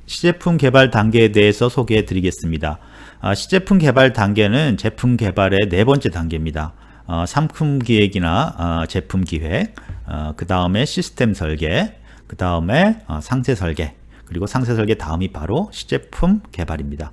시제품 개발 단계에 대해서 소개해 드리겠습니다. 시제품 개발 단계는 제품 개발의 네 번째 단계입니다. 상품 기획이나 제품 기획, 그 다음에 시스템 설계, 그 다음에 상세 설계, 그리고 상세 설계 다음이 바로 시제품 개발입니다.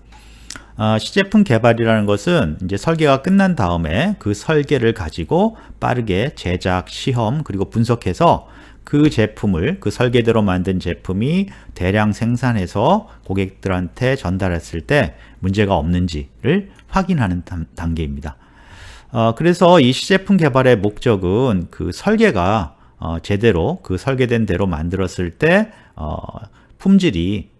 시제품 개발이라는 것은 이제 설계가 끝난 다음에 그 설계를 가지고 빠르게 제작, 시험, 그리고 분석해서 그 제품을, 그 설계대로 만든 제품이 대량 생산해서 고객들한테 전달했을 때 문제가 없는지를 확인하는 단계입니다. 그래서 이 시제품 개발의 목적은 그 설계가 제대로 그 설계된 대로 만들었을 때 품질이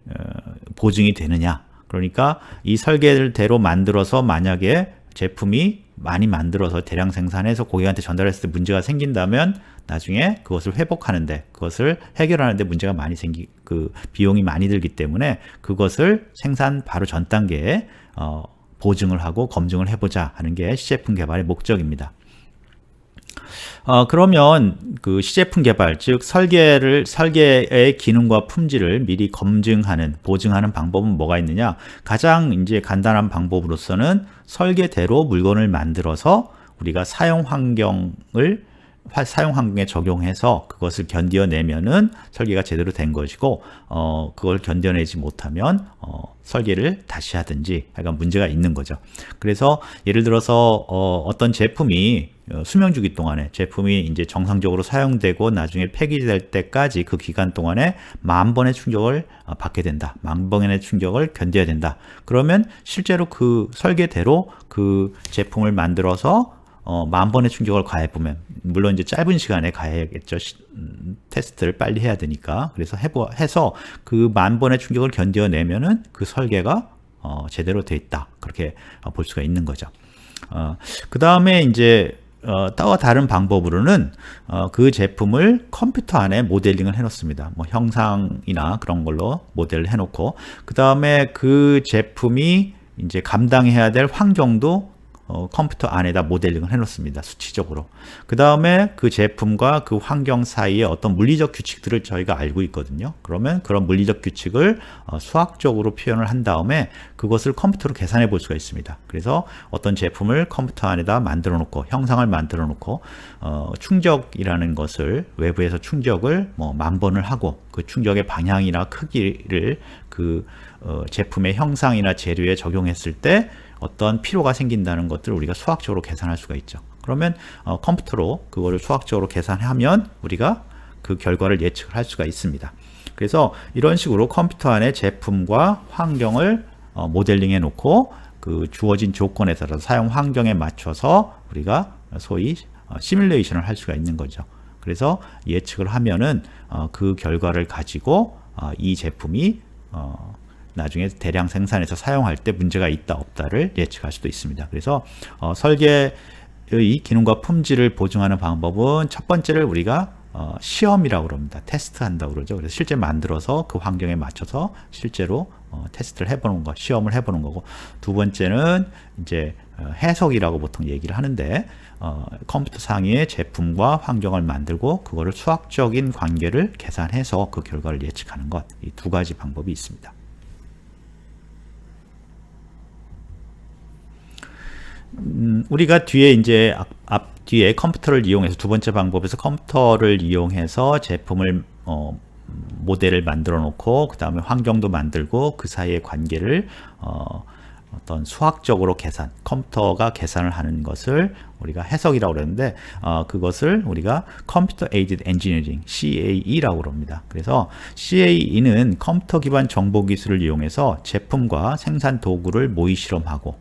보증이 되느냐, 그러니까 이 설계대로 만들어서 만약에 제품이 많이 만들어서 대량 생산해서 고객한테 전달했을 때 문제가 생긴다면 나중에 그것을 회복하는데, 그것을 해결하는데 문제가 많이 그 비용이 많이 들기 때문에 그것을 생산 바로 전 단계에 보증을 하고 검증을 해보자 하는 게 시제품 개발의 목적입니다. 그러면 그 시제품 개발, 즉 설계의 기능과 품질을 미리 검증하는, 보증하는 방법은 뭐가 있느냐? 가장 이제 간단한 방법으로서는 설계대로 물건을 만들어서 우리가 사용 환경에 적용해서 그것을 견뎌내면은 설계가 제대로 된 것이고, 그걸 견뎌내지 못하면 설계를 다시 하든지 약간 문제가 있는 거죠. 그래서 예를 들어서 어떤 제품이 수명주기 동안에 제품이 이제 정상적으로 사용되고 나중에 폐기될 때까지 그 기간 동안에 10,000번의 충격을 받게 된다. 10,000번의 충격을 견뎌야 된다. 그러면 실제로 그 설계대로 그 제품을 만들어서 10,000번의 충격을 가해보면, 물론 이제 짧은 시간에 가해야겠죠. 테스트를 빨리 해야 되니까. 그래서 해서 그 10,000번의 충격을 견뎌내면은 그 설계가 제대로 돼 있다. 그렇게 볼 수가 있는 거죠. 그 다음에 이제 또 다른 방법으로는 그 제품을 컴퓨터 안에 모델링을 해놓습니다. 뭐 형상이나 그런 걸로 모델을 해놓고, 그 다음에 그 제품이 이제 감당해야 될 환경도 컴퓨터 안에다 모델링을 해놓습니다. 수치적으로. 그 다음에 그 제품과 그 환경 사이에 어떤 물리적 규칙들을 저희가 알고 있거든요. 그러면 그런 물리적 규칙을 수학적으로 표현을 한 다음에 그것을 컴퓨터로 계산해 볼 수가 있습니다. 그래서 어떤 제품을 컴퓨터 안에다 만들어 놓고, 형상을 만들어 놓고, 충격이라는 것을, 외부에서 충격을 뭐 10,000번을 하고, 그 충격의 방향이나 크기를 그 제품의 형상이나 재료에 적용했을 때 어떤 피로가 생긴다는 것들을 우리가 수학적으로 계산할 수가 있죠. 그러면 컴퓨터로 그거를 수학적으로 계산하면 우리가 그 결과를 예측을 할 수가 있습니다. 그래서 이런 식으로 컴퓨터 안에 제품과 환경을 모델링해 놓고 그 주어진 조건에 따라서 사용 환경에 맞춰서 우리가 소위 시뮬레이션을 할 수가 있는 거죠. 그래서 예측을 하면은 그 결과를 가지고 이 제품이 나중에 대량 생산해서 사용할 때 문제가 있다 없다를 예측할 수도 있습니다. 그래서 설계의 기능과 품질을 보증하는 방법은 첫 번째를 우리가 시험이라고 그럽니다. 테스트한다고 그러죠. 그래서 실제 만들어서 그 환경에 맞춰서 실제로 테스트를 해보는 거, 시험을 해보는 거고, 두 번째는 이제 해석이라고 보통 얘기를 하는데, 컴퓨터 상위의 제품과 환경을 만들고 그거를 수학적인 관계를 계산해서 그 결과를 예측하는 것, 이 두 가지 방법이 있습니다. 우리가 뒤에 이제 뒤에 컴퓨터를 이용해서, 두 번째 방법에서 컴퓨터를 이용해서 제품을 모델을 만들어 놓고 그 다음에 환경도 만들고 그 사이의 관계를 어떤 수학적으로 컴퓨터가 계산을 하는 것을 우리가 해석이라고 그러는데, 그것을 우리가 컴퓨터 에이디드 엔지니어링, CAE라고 그럽니다. 그래서 CAE는 컴퓨터 기반 정보 기술을 이용해서 제품과 생산 도구를 모의 실험하고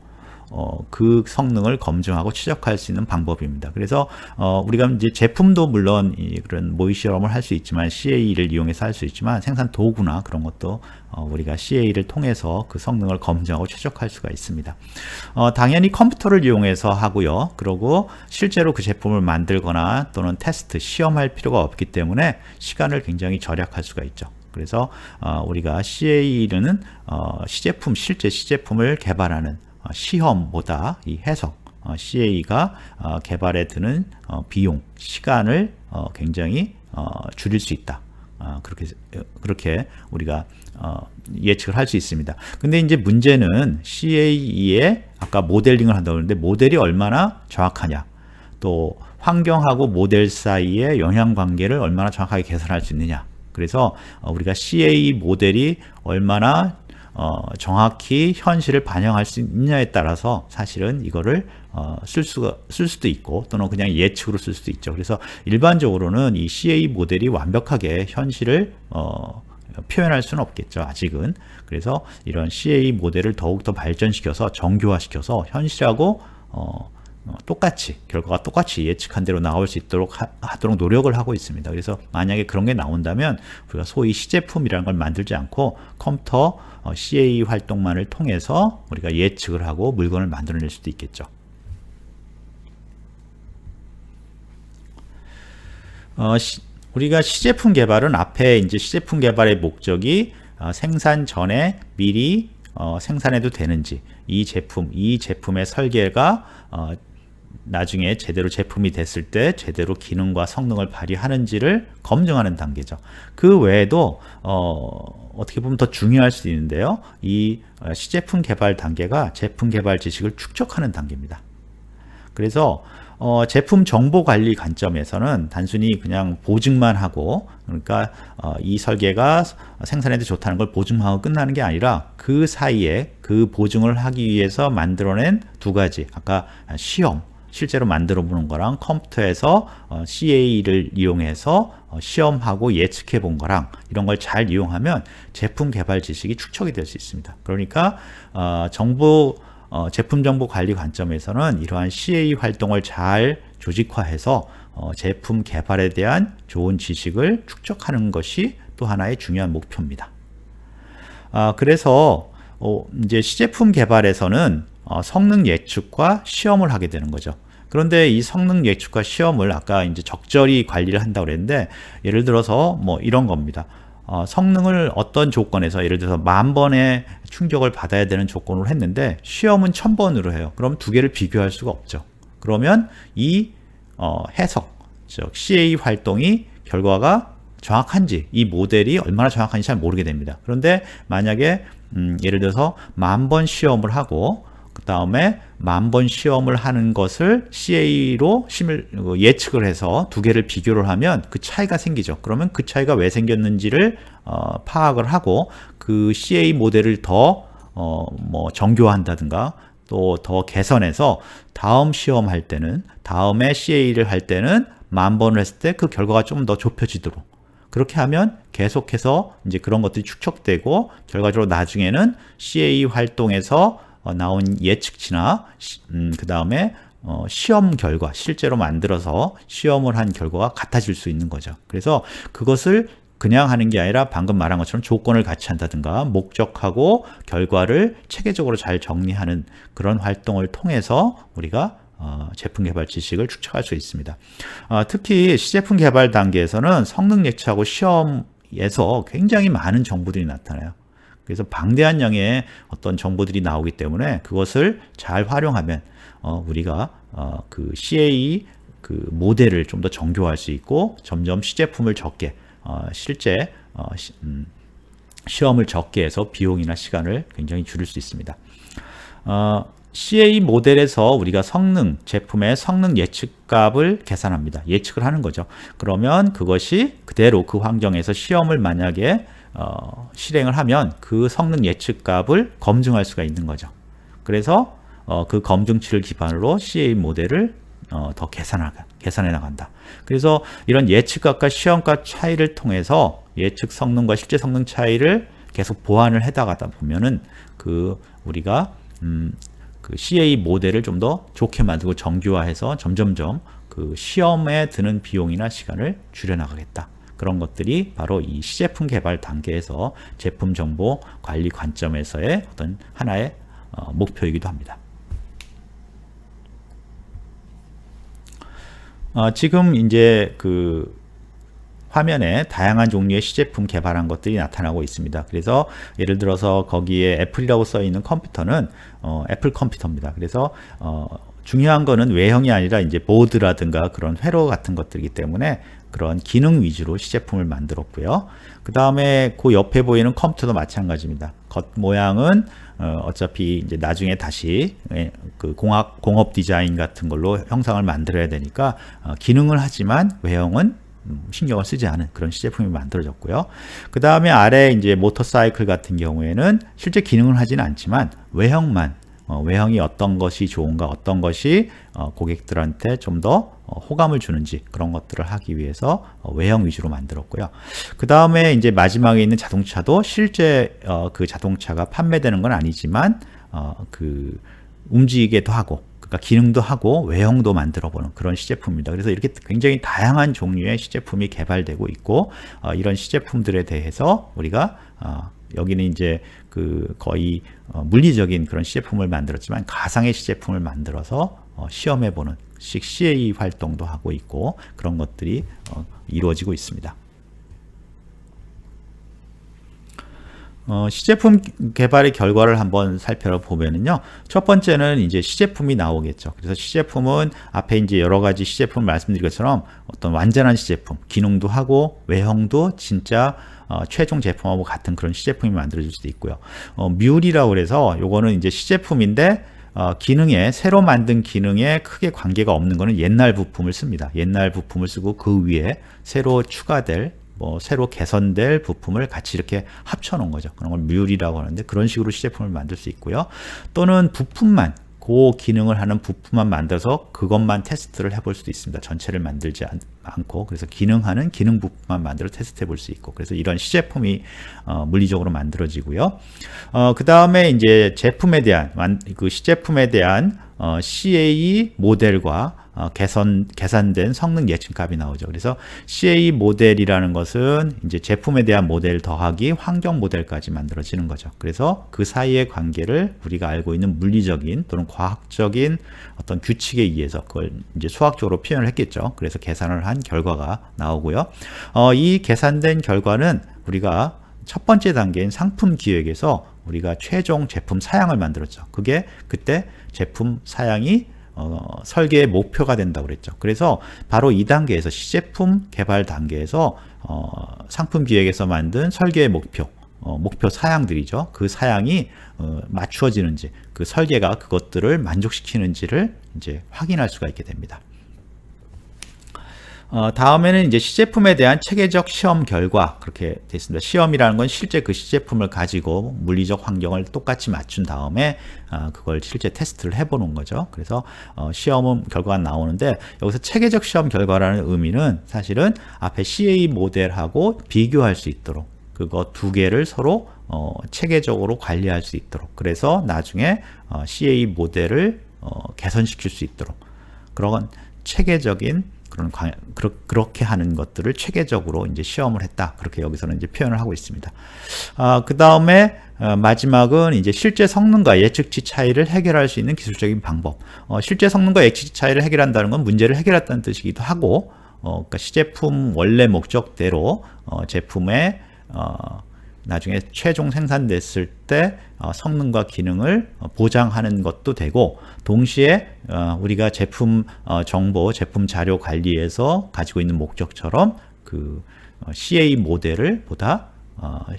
그 성능을 검증하고 추적할 수 있는 방법입니다. 그래서 우리가 이제 제품도 물론 그런 모의 실험을 할 수 있지만, CAE를 이용해서 할 수 있지만, 생산 도구나 그런 것도 우리가 CAE를 통해서 그 성능을 검증하고 추적할 수가 있습니다. 당연히 컴퓨터를 이용해서 하고요. 그리고 실제로 그 제품을 만들거나 또는 테스트, 시험할 필요가 없기 때문에 시간을 굉장히 절약할 수가 있죠. 그래서 우리가 CAE는 실제 시제품을 개발하는 시험보다 이 해석, CAE가 개발에 드는 비용, 시간을 굉장히 줄일 수 있다. 그렇게 우리가 예측을 할 수 있습니다. 근데 이제 문제는 CAE에 아까 모델링을 한다고 했는데 모델이 얼마나 정확하냐, 또 환경하고 모델 사이의 영향 관계를 얼마나 정확하게 계산할 수 있느냐. 그래서 우리가 CAE 모델이 얼마나 정확히 현실을 반영할 수 있느냐에 따라서 사실은 이거를 쓸 수도 있고 또는 그냥 예측으로 쓸 수도 있죠. 그래서 일반적으로는 이 CAE 모델이 완벽하게 현실을 표현할 수는 없겠죠, 아직은. 그래서 이런 CAE 모델을 더욱더 발전시켜서 정교화시켜서 현실하고 결과가 똑같이 예측한 대로 나올 수 있도록 하도록 노력을 하고 있습니다. 그래서 만약에 그런 게 나온다면 우리가 소위 시제품이라는 걸 만들지 않고 컴퓨터 CAE 활동만을 통해서 우리가 예측을 하고 물건을 만들어낼 수도 있겠죠. 우리가 시제품 개발은 앞에 이제 시제품 개발의 목적이 생산 전에 미리 생산해도 되는지, 이 제품의 설계가 나중에 제대로 제품이 됐을 때 제대로 기능과 성능을 발휘하는지를 검증하는 단계죠. 그 외에도 어떻게 보면 더 중요할 수도 있는데요. 이 시제품 개발 단계가 제품 개발 지식을 축적하는 단계입니다. 그래서 제품 정보 관리 관점에서는 단순히 그냥 보증만 하고, 그러니까 이 설계가 생산해도 좋다는 걸 보증하고 끝나는 게 아니라 그 사이에 그 보증을 하기 위해서 만들어낸 두 가지, 아까 실제로 만들어 보는 거랑 컴퓨터에서 CAE를 이용해서 시험하고 예측해 본 거랑 이런 걸 잘 이용하면 제품 개발 지식이 축적이 될 수 있습니다. 그러니까 제품 정보 관리 관점에서는 이러한 CAE 활동을 잘 조직화해서 제품 개발에 대한 좋은 지식을 축적하는 것이 또 하나의 중요한 목표입니다. 그래서 이제 시제품 개발에서는 성능 예측과 시험을 하게 되는 거죠. 그런데 이 성능 예측과 시험을 아까 이제 적절히 관리를 한다고 그랬는데, 예를 들어서 뭐 이런 겁니다. 성능을 어떤 조건에서 예를 들어서 10,000번의 충격을 받아야 되는 조건으로 했는데 시험은 1,000번으로 해요. 그럼 두 개를 비교할 수가 없죠. 그러면 이 해석, 즉 CAE 활동이 결과가 정확한지, 이 모델이 얼마나 정확한지 잘 모르게 됩니다. 그런데 만약에 예를 들어서 10,000번 시험을 하고 그 다음에 10,000번 시험을 하는 것을 CAE로 예측을 해서 두 개를 비교를 하면 그 차이가 생기죠. 그러면 그 차이가 왜 생겼는지를 파악을 하고 그 CAE 모델을 더 정교화한다든가 또 더 개선해서 다음 시험할 때는, 다음에 CAE를 할 때는 10,000번을 했을 때 그 결과가 좀 더 좁혀지도록, 그렇게 하면 계속해서 이제 그런 것들이 축적되고 결과적으로 나중에는 CAE 활동에서 나온 예측치나 그 다음에 시험 결과, 실제로 만들어서 시험을 한 결과가 같아질 수 있는 거죠. 그래서 그것을 그냥 하는 게 아니라 방금 말한 것처럼 조건을 같이 한다든가 목적하고 결과를 체계적으로 잘 정리하는 그런 활동을 통해서 우리가 제품 개발 지식을 축적할 수 있습니다. 특히 시제품 개발 단계에서는 성능 예측하고 시험에서 굉장히 많은 정보들이 나타나요. 그래서 방대한 양의 어떤 정보들이 나오기 때문에 그것을 잘 활용하면 우리가 그 CAE 그 모델을 좀 더 정교화할 수 있고 점점 시제품을 적게 실제 시험을 적게 해서 비용이나 시간을 굉장히 줄일 수 있습니다. CAE 모델에서 우리가 제품의 성능 예측값을 계산합니다. 예측을 하는 거죠. 그러면 그것이 그대로 그 환경에서 시험을 만약에 실행을 하면 그 성능 예측값을 검증할 수가 있는 거죠. 그래서 그 검증치를 기반으로 CAE 모델을 더 계산해 나간다. 그래서 이런 예측값과 시험값 차이를 통해서 예측 성능과 실제 성능 차이를 계속 보완을 해 나가다 보면은 우리가 그 CAE 모델을 좀 더 좋게 만들고 정교화해서 점점점 그 시험에 드는 비용이나 시간을 줄여 나가겠다. 그런 것들이 바로 이 시제품 개발 단계에서 제품 정보 관리 관점에서의 어떤 하나의 목표이기도 합니다. 지금 이제 그 화면에 다양한 종류의 시제품 개발한 것들이 나타나고 있습니다. 그래서 예를 들어서 거기에 애플이라고 써 있는 컴퓨터는 애플 컴퓨터입니다. 그래서 중요한 거는 외형이 아니라 이제 보드라든가 그런 회로 같은 것들이기 때문에 그런 기능 위주로 시제품을 만들었고요. 그 다음에 그 옆에 보이는 컴퓨터도 마찬가지입니다. 겉 모양은 어차피 이제 나중에 다시 그 공업 디자인 같은 걸로 형상을 만들어야 되니까 기능을 하지만 외형은 신경을 쓰지 않은 그런 시제품이 만들어졌고요. 그 다음에 아래 이제 모터사이클 같은 경우에는 실제 기능을 하지는 않지만 외형만 외형이 어떤 것이 좋은가, 어떤 것이 고객들한테 좀 더 호감을 주는지 그런 것들을 하기 위해서 외형 위주로 만들었고요. 그 다음에 이제 마지막에 있는 자동차도 실제 그 자동차가 판매되는 건 아니지만 그 움직이기도 하고, 그러니까 기능도 하고 외형도 만들어보는 그런 시제품입니다. 그래서 이렇게 굉장히 다양한 종류의 시제품이 개발되고 있고, 이런 시제품들에 대해서 우리가 여기는 이제 그 거의 물리적인 그런 시제품을 만들었지만 가상의 시제품을 만들어서 시험해보는 CAE 활동도 하고 있고 그런 것들이 이루어지고 있습니다. 시제품 개발의 결과를 한번 살펴보면은요. 첫 번째는 이제 시제품이 나오겠죠. 그래서 시제품은 앞에 이제 여러 가지 시제품을 말씀드린 것처럼 어떤 완전한 시제품, 기능도 하고 외형도 진짜 최종 제품하고 같은 그런 시제품이 만들어질 수도 있고요. 뮬이라고 그래서 요거는 이제 시제품인데 기능에 새로 만든 기능에 크게 관계가 없는 거는 옛날 부품을 씁니다. 옛날 부품을 쓰고 그 위에 새로 추가될 새로 개선될 부품을 같이 이렇게 합쳐 놓은 거죠. 그런 걸 뮬이라고 하는데 그런 식으로 시제품을 만들 수 있고요. 또는 부품만 그 기능을 하는 부품만 만들어서 그것만 테스트를 해볼 수도 있습니다. 전체를 만들지 않고 그래서 기능하는 기능 부품만 만들어 테스트해 볼 수 있고 그래서 이런 시제품이 물리적으로 만들어지고요. 그 다음에 이제 제품에 대한 그 시제품에 대한 CAE 모델과 계산된 성능 예측값이 나오죠. 그래서 CAE 모델이라는 것은 이제 제품에 대한 모델 더하기 환경 모델까지 만들어지는 거죠. 그래서 그 사이의 관계를 우리가 알고 있는 물리적인 또는 과학적인 어떤 규칙에 의해서 그걸 이제 수학적으로 표현을 했겠죠. 그래서 계산을 한 결과가 나오고요. 이 계산된 결과는 우리가 첫 번째 단계인 상품 기획에서 우리가 최종 제품 사양을 만들었죠. 그게 그때 제품 사양이 설계의 목표가 된다고 그랬죠. 그래서 바로 이 단계에서 시제품 개발 단계에서 상품 기획에서 만든 설계의 목표 사양들이죠. 그 사양이 맞추어지는지, 그 설계가 그것들을 만족시키는지를 이제 확인할 수가 있게 됩니다. 다음에는 이제 시제품에 대한 체계적 시험 결과 그렇게 되어 있습니다. 시험이라는 건 실제 그 시제품을 가지고 물리적 환경을 똑같이 맞춘 다음에 그걸 실제 테스트를 해보는 거죠. 그래서 시험 결과가 나오는데 여기서 체계적 시험 결과라는 의미는 사실은 앞에 CAE 모델하고 비교할 수 있도록 그거 두 개를 서로 체계적으로 관리할 수 있도록 그래서 나중에 CAE 모델을 개선시킬 수 있도록 그런 체계적인 그렇게 하는 것들을 체계적으로 이제 시험을 했다. 그렇게 여기서는 이제 표현을 하고 있습니다. 그 다음에 마지막은 이제 실제 성능과 예측치 차이를 해결할 수 있는 기술적인 방법. 실제 성능과 예측치 차이를 해결한다는 건 문제를 해결했다는 뜻이기도 하고, 그러니까 시제품 원래 목적대로 제품의 나중에 최종 생산됐을 때 성능과 기능을 보장하는 것도 되고 동시에 우리가 제품 정보, 제품 자료 관리에서 가지고 있는 목적처럼 그 CAE 모델을 보다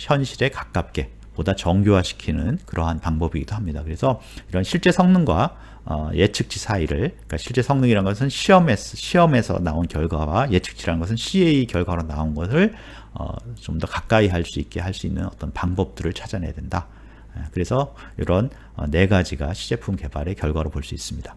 현실에 가깝게 보다 정교화시키는 그러한 방법이기도 합니다. 그래서 이런 실제 성능과 예측치 사이를, 그러니까 실제 성능이라는 것은 시험에서 나온 결과와 예측치라는 것은 CAE 결과로 나온 것을 좀 더 가까이 할 수 있게 할 수 있는 어떤 방법들을 찾아내야 된다. 그래서 이런 네 가지가 시제품 개발의 결과로 볼 수 있습니다.